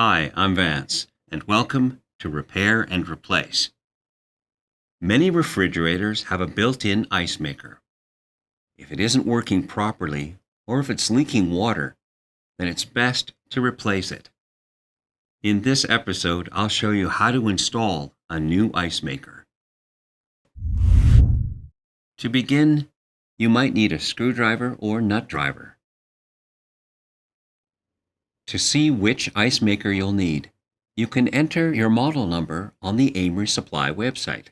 Hi, I'm Vance, and welcome to Repair and Replace. Many refrigerators have a built-in ice maker. If it isn't working properly, or if it's leaking water, then it's best to replace it. In this episode, I'll show you how to install a new ice maker. To begin, you might need a screwdriver or nut driver. To see which ice maker you'll need, you can enter your model number on the AMRE Supply website.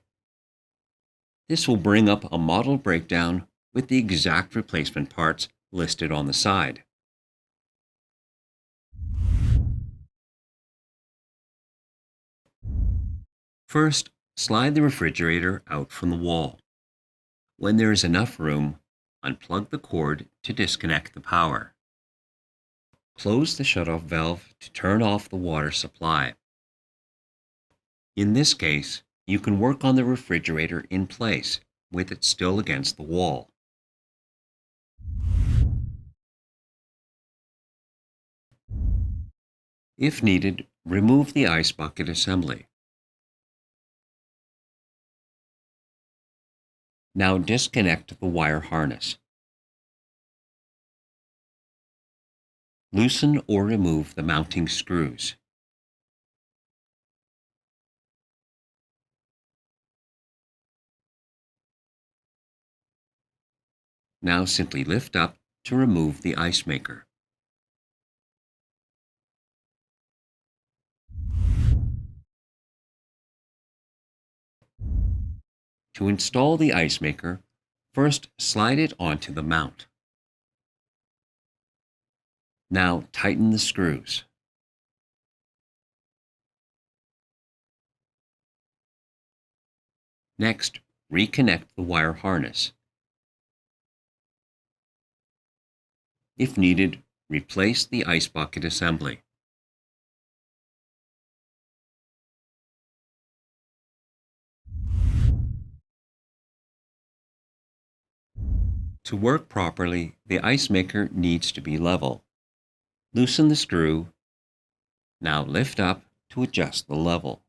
This will bring up a model breakdown with the exact replacement parts listed on the side. First, slide the refrigerator out from the wall. When there is enough room, unplug the cord to disconnect the power. Close the shutoff valve to turn off the water supply. In this case, you can work on the refrigerator in place with it still against the wall. If needed, remove the ice bucket assembly. Now disconnect the wire harness. Loosen or remove the mounting screws. Now simply lift up to remove the ice maker. To install the ice maker, first slide it onto the mount. Now tighten the screws. Next, reconnect the wire harness. If needed, replace the ice bucket assembly. To work properly, the ice maker needs to be level. Loosen the screw. Now lift up to adjust the level.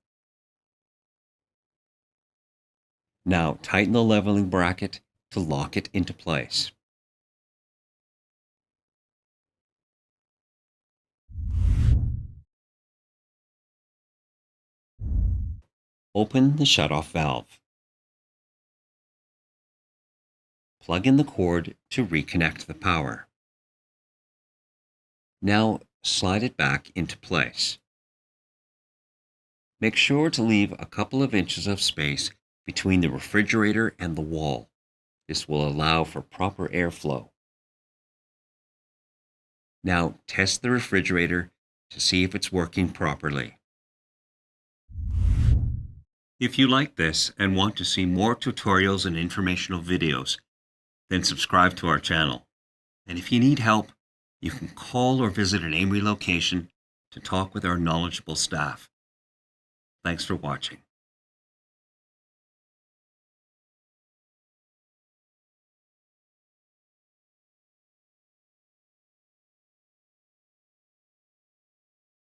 Now tighten the leveling bracket to lock it into place. Open the shutoff valve. Plug in the cord to reconnect the power. Now slide it back into place. Make sure to leave a couple of inches of space between the refrigerator and the wall. This will allow for proper airflow. Now test the refrigerator to see if it's working properly. If you like this and want to see more tutorials and informational videos, then subscribe to our channel. And if you need help, you can call or visit an AMRE location to talk with our knowledgeable staff. Thanks for watching.